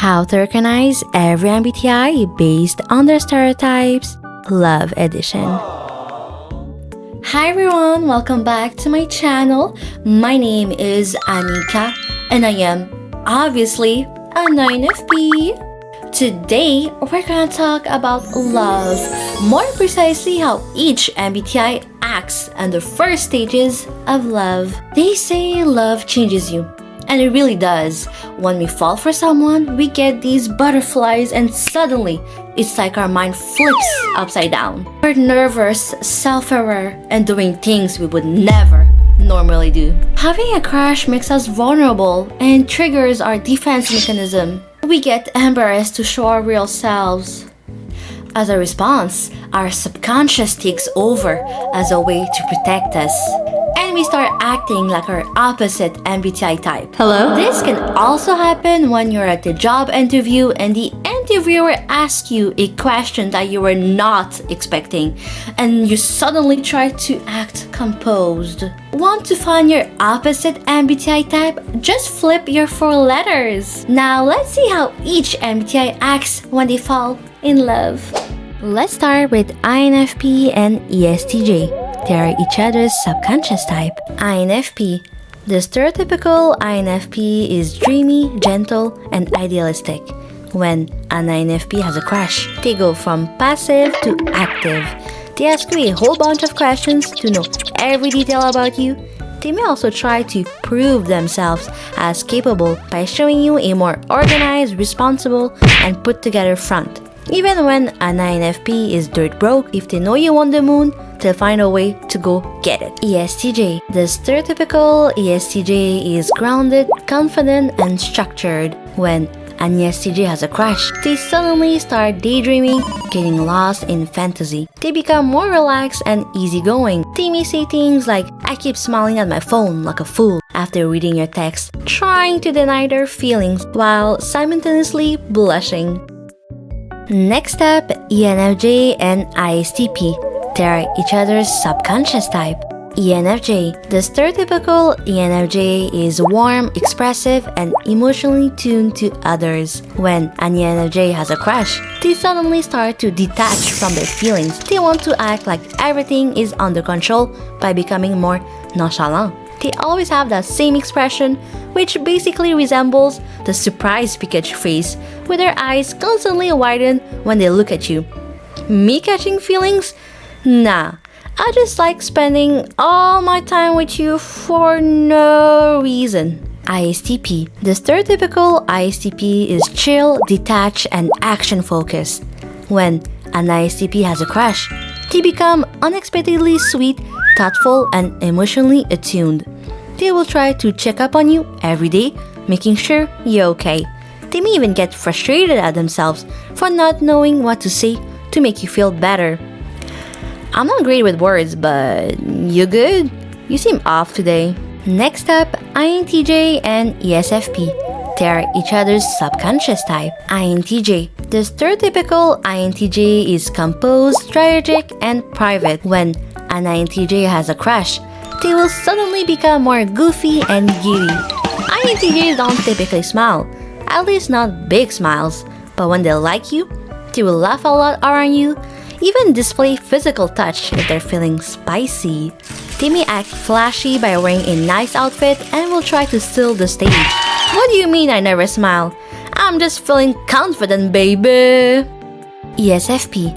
How to recognize every MBTI based on their stereotypes, Love Edition. Hi everyone, welcome back to my channel. My name is Anika and I am obviously an INFP. Today, we're gonna talk about love, more precisely how each MBTI acts and the first stages of love. They say love changes you, and it really does. When we fall for someone, we get these butterflies and suddenly, it's like our mind flips upside down. We're nervous, self-aware, and doing things we would never normally do. Having a crush makes us vulnerable and triggers our defense mechanism. We get embarrassed to show our real selves. As a response, our subconscious takes over as a way to protect us. And we start acting like our opposite MBTI type. Hello? This can also happen when you're at the job interview and the interviewer asks you a question that you were not expecting, and you suddenly try to act composed. Want to find your opposite MBTI type? Just flip your 4 letters. Now let's see how each MBTI acts when they fall in love. Let's start with INFP and ESTJ. They are each other's subconscious type. INFP. The stereotypical INFP is dreamy, gentle, and idealistic. When an INFP has a crush, they go from passive to active. They ask you a whole bunch of questions to know every detail about you. They may also try to prove themselves as capable by showing you a more organized, responsible, and put together front. Even when an INFP is dirt broke, if they know you want the moon, they'll find a way to go get it. ESTJ. The stereotypical ESTJ is grounded, confident, and structured. When an ESTJ has a crush, they suddenly start daydreaming, getting lost in fantasy. They become more relaxed and easygoing. They may say things like, "I keep smiling at my phone like a fool," after reading your text, trying to deny their feelings while simultaneously blushing. Next up, ENFJ and ISTP. They are each other's subconscious type. ENFJ. The stereotypical ENFJ is warm, expressive, and emotionally tuned to others. When an ENFJ has a crush, they suddenly start to detach from their feelings. They want to act like everything is under control by becoming more nonchalant. They always have that same expression, which basically resembles the surprise Pikachu face, with their eyes constantly widen when they look at you. Me catching feelings? Nah. I just like spending all my time with you for no reason. ISTP. The stereotypical ISTP is chill, detached, and action-focused. When an ISTP has a crush, they become unexpectedly sweet, thoughtful, and emotionally attuned. They will try to check up on you every day, making sure you're okay. They may even get frustrated at themselves for not knowing what to say to make you feel better. I'm not great with words, but you good? You seem off today. Next up, INTJ and ESFP. They are each other's subconscious type. INTJ. The stereotypical INTJ is composed, strategic, and private. When an INTJ has a crush, they will suddenly become more goofy and giddy. INTJs don't typically smile, at least not big smiles, but when they like you, they will laugh a lot around you, even display physical touch if they're feeling spicy. They may act flashy by wearing a nice outfit and will try to steal the stage. What do you mean I never smile? I'm just feeling confident, baby. ESFP.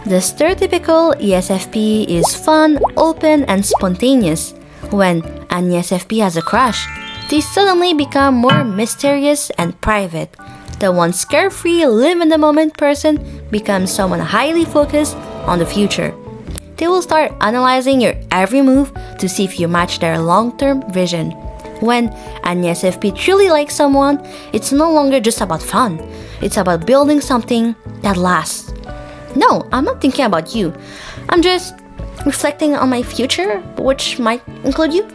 The stereotypical ESFP is fun, open, and spontaneous. When an ESFP has a crush, they suddenly become more mysterious and private. The once carefree, live-in-the-moment person becomes someone highly focused on the future. They will start analyzing your every move to see if you match their long-term vision. When an ESFP truly likes someone, it's no longer just about fun. It's about building something that lasts. No, I'm not thinking about you. I'm just reflecting on my future, which might include you.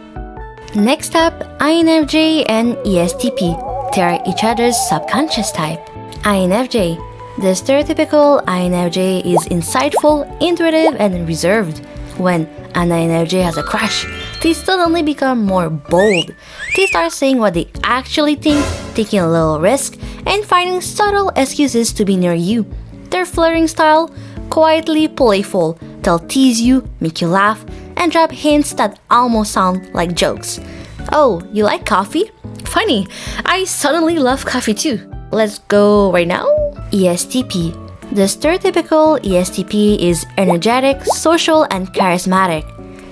Next up, INFJ and ESTP. They are each other's subconscious type. INFJ. The stereotypical INFJ is insightful, intuitive, and reserved. When an INFJ has a crush, they suddenly become more bold. They start saying what they actually think, taking a little risk, and finding subtle excuses to be near you. Their flirting style, quietly playful. They'll tease you, make you laugh, and drop hints that almost sound like jokes. Oh, you like coffee? Funny, I suddenly love coffee too. Let's go right now? ESTP. The stereotypical ESTP is energetic, social, and charismatic.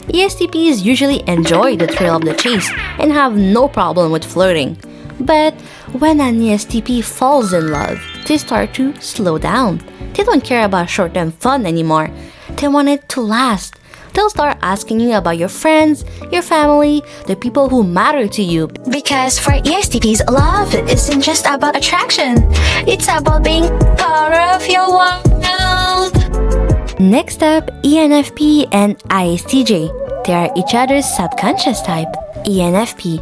ESTPs usually enjoy the thrill of the chase and have no problem with flirting. But when an ESTP falls in love, they start to slow down. They don't care about short-term fun anymore. They want it to last. They'll start asking you about your friends, your family, the people who matter to you. Because for ESTPs, love isn't just about attraction. It's about being part of your world. Next up, ENFP and ISTJ. They are each other's subconscious type. ENFP.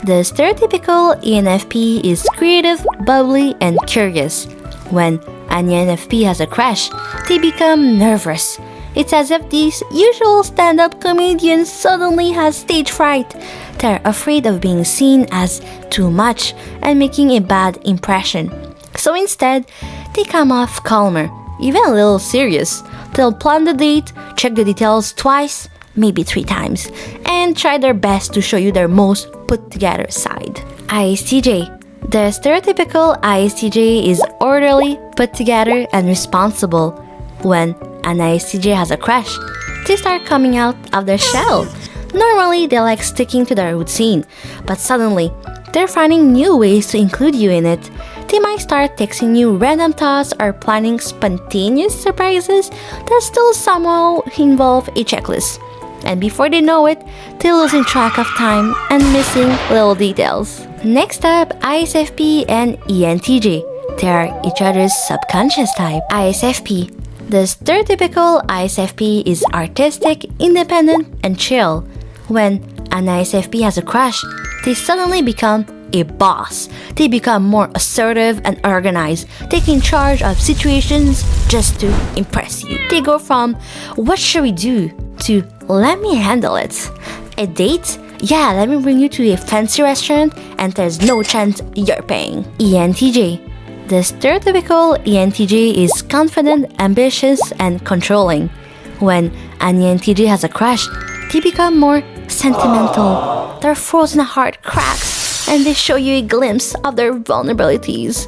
The stereotypical ENFP is creative, bubbly, and curious. When an ENFP has a crush, they become nervous. It's as if these usual stand-up comedians suddenly has stage fright. They're afraid of being seen as too much and making a bad impression. So instead, they come off calmer, even a little serious. They'll plan the date, check the details twice, maybe 3 times, and try their best to show you their most put-together side. ISTJ. The stereotypical ISTJ is orderly, put-together, and responsible. When an ISTJ has a crush, they start coming out of their shell. Normally, they like sticking to their routine, but suddenly, they're finding new ways to include you in it. They might start texting you random thoughts or planning spontaneous surprises that still somehow involve a checklist. And before they know it, they're losing track of time and missing little details. Next up, ISFP and ENTJ. They are each other's subconscious type. ISFP. The stereotypical ISFP is artistic, independent, and chill. When an ISFP has a crush, they suddenly become a boss. They become more assertive and organized, taking charge of situations just to impress you. They go from, "What should we do?" to "Let me handle it." A date? Yeah, let me bring you to a fancy restaurant and there's no chance you're paying. ENTJ. The stereotypical ENTJ is confident, ambitious, and controlling. When an ENTJ has a crush, they become more sentimental. Their frozen heart cracks and they show you a glimpse of their vulnerabilities.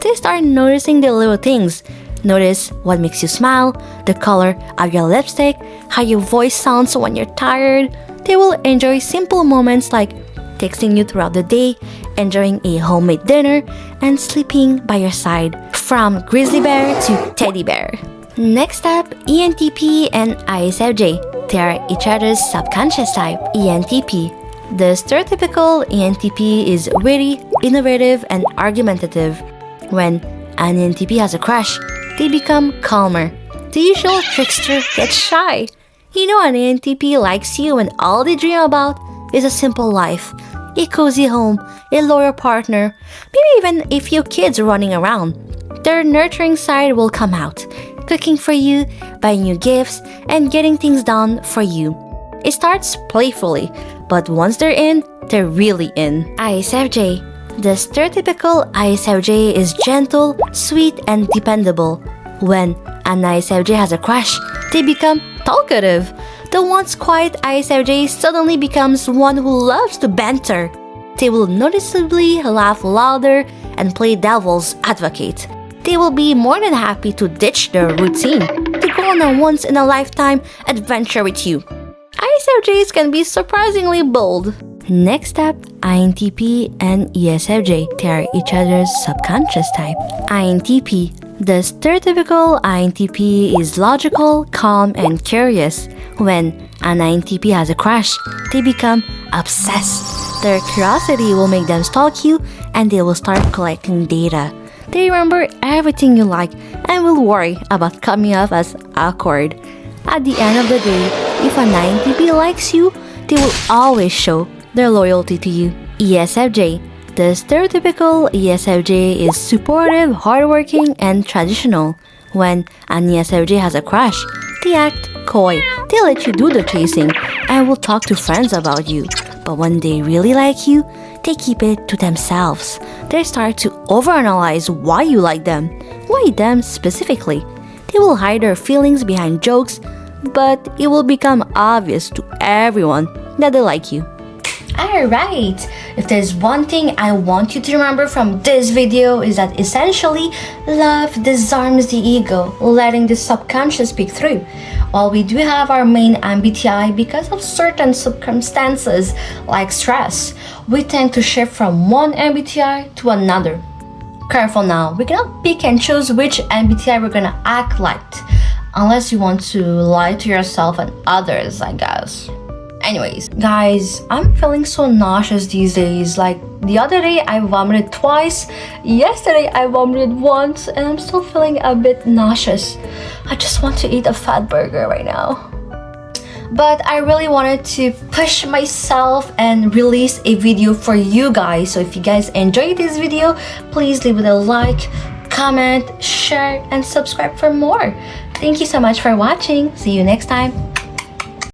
They start noticing the little things. Notice what makes you smile, the color of your lipstick, how your voice sounds when you're tired. They will enjoy simple moments like texting you throughout the day, enjoying a homemade dinner, and sleeping by your side. From grizzly bear to teddy bear. Next up, ENTP and ISFJ. They are each other's subconscious type. ENTP. The stereotypical ENTP is witty, innovative, and argumentative. When an ENTP has a crush, they become calmer. The usual trickster gets shy. You know an ENTP likes you when all they dream about is a simple life, a cozy home, a loyal partner, maybe even a few kids running around. Their nurturing side will come out, cooking for you, buying you gifts, and getting things done for you. It starts playfully, but once they're really in. ISFJ. The stereotypical ISFJ is gentle, sweet, and dependable. When an ISFJ has a crush, they become talkative. The once quiet ISFJ suddenly becomes one who loves to banter. They will noticeably laugh louder and play devil's advocate. They will be more than happy to ditch their routine to go on a once-in-a-lifetime adventure with you. ISFJs can be surprisingly bold. Next up, INTP and ESFJ. They are each other's subconscious type. INTP. The stereotypical INTP is logical, calm, and curious. When an INTP has a crush, they become obsessed. Their curiosity will make them stalk you and they will start collecting data. They remember everything you like and will worry about coming off as awkward. At the end of the day, if an INTP likes you, they will always show their loyalty to you. ESFJ. The stereotypical ESFJ is supportive, hardworking, and traditional. When an ESFJ has a crush, they act coy, They let you do the chasing and will talk to friends about you. But when they really like you, they keep it to themselves. They start to overanalyze why you like them. Why them specifically? They will hide their feelings behind jokes, but it will become obvious to everyone that they like you. Alright, if there's one thing I want you to remember from this video is that essentially, love disarms the ego, letting the subconscious speak through. While we do have our main MBTI, because of certain circumstances like stress, we tend to shift from one MBTI to another. Careful now, we cannot pick and choose which MBTI we're gonna act like, unless you want to lie to yourself and others, I guess. Anyways, guys, I'm feeling so nauseous these days. Like the other day I vomited twice, yesterday I vomited once, and I'm still feeling a bit nauseous. I just want to eat a fat burger right now. But I really wanted to push myself and release a video for you guys. So if you guys enjoyed this video, please leave it a like, comment, share, and subscribe for more. Thank you so much for watching. See you next time.